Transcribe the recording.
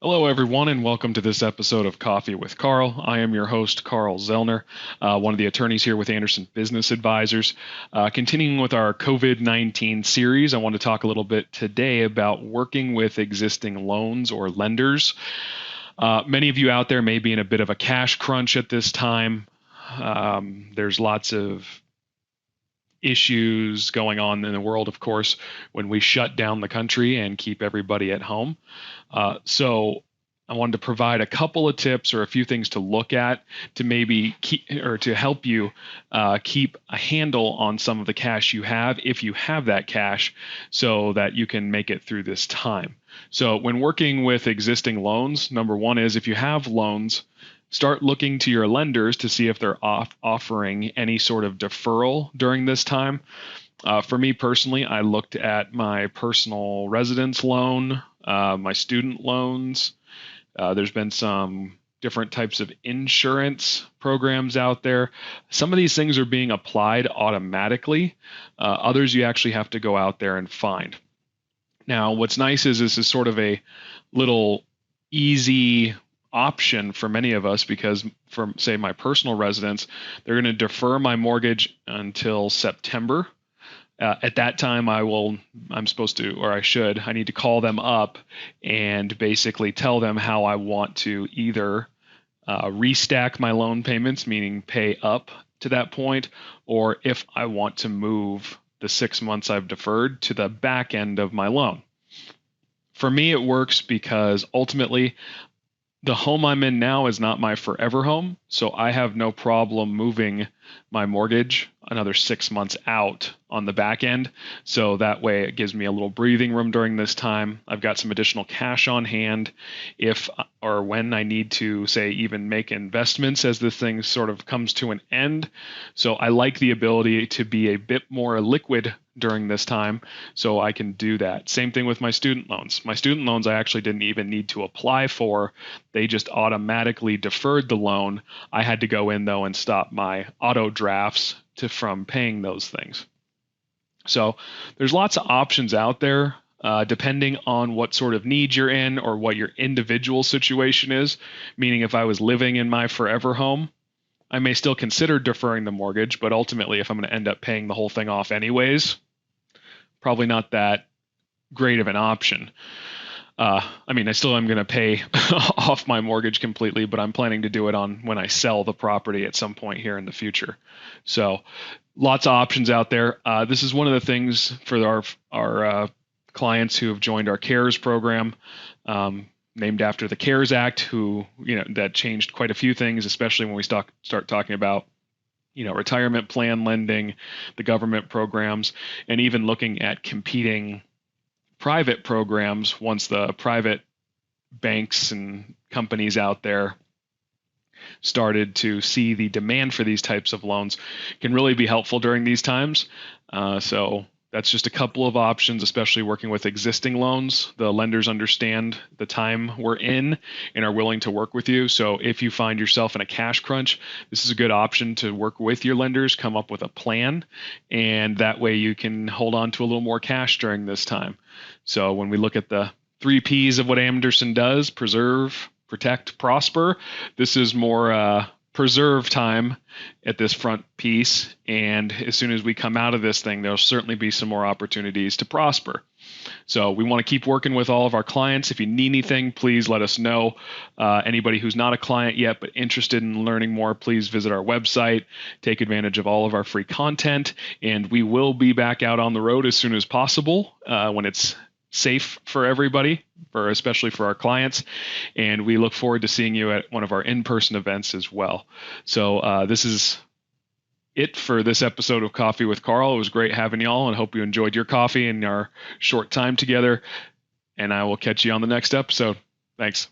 Hello, everyone, and welcome to this episode of Coffee with Carl. I am your host, Carl Zoellner, one of the attorneys here with Anderson Business Advisors. Continuing with our COVID-19 series, I want to talk a little bit today about working with existing loans or lenders. Many of you out there may be in a bit of a cash crunch at this time. There's lots of issues going on in the world, of course, when we shut down the country and keep everybody at home. So I wanted to provide a couple of tips or a few things to look at to maybe keep or to help you keep a handle on some of the cash you have, if you have that cash, so that you can make it through this time. So when working with existing loans, number one is if you have loans, start looking to your lenders to see if they're offering any sort of deferral during this time. For me personally, I looked at my personal residence loan, my student loans. There's been some different types of insurance programs out there. Some of these things are being applied automatically. Others you actually have to go out there and find. Now, what's nice is this is sort of a little easy option for many of us because for, say, my personal residence, they're going to defer my mortgage until September. At that time, I need to call them up and basically tell them how I want to either restack my loan payments, meaning pay up to that point, or if I want to move the 6 months I've deferred to the back end of my loan. For me, it works because ultimately, the home I'm in now is not my forever home, so I have no problem moving my mortgage another 6 months out on the back end. So that way it gives me a little breathing room during this time. I've got some additional cash on hand if or when I need to, say, even make investments as this thing sort of comes to an end. So I like the ability to be a bit more liquid during this time, so I can do that. Same thing with my student loans. My student loans I actually didn't even need to apply for. They just automatically deferred the loan. I had to go in though and stop my auto drafts from paying those things. So there's lots of options out there depending on what sort of need you're in or what your individual situation is. Meaning if I was living in my forever home, I may still consider deferring the mortgage, but ultimately if I'm going to end up paying the whole thing off anyways, probably not that great of an option. I still am going to pay off my mortgage completely, but I'm planning to do it on when I sell the property at some point here in the future. So lots of options out there. This is one of the things for our clients who have joined our CARES program, named after the CARES Act, that changed quite a few things, especially when we start talking about retirement plan lending, the government programs, and even looking at competing private programs once the private banks and companies out there started to see the demand for these types of loans can really be helpful during these times. So that's just a couple of options, especially working with existing loans. The lenders understand the time we're in and are willing to work with you. So if you find yourself in a cash crunch, this is a good option to work with your lenders, come up with a plan, and that way you can hold on to a little more cash during this time. So when we look at the 3 Ps of what Anderson does, preserve, protect, prosper, this is more preserve time at this front piece. And as soon as we come out of this thing, there'll certainly be some more opportunities to prosper. So we want to keep working with all of our clients. If you need anything, please let us know. Anybody who's not a client yet but interested in learning more, please visit our website, take advantage of all of our free content, and we will be back out on the road as soon as possible when it's safe for everybody, especially for our clients. And we look forward to seeing you at one of our in-person events as well. So this is it for this episode of Coffee with Carl. It was great having y'all, and hope you enjoyed your coffee and our short time together. And I will catch you on the next episode. Thanks.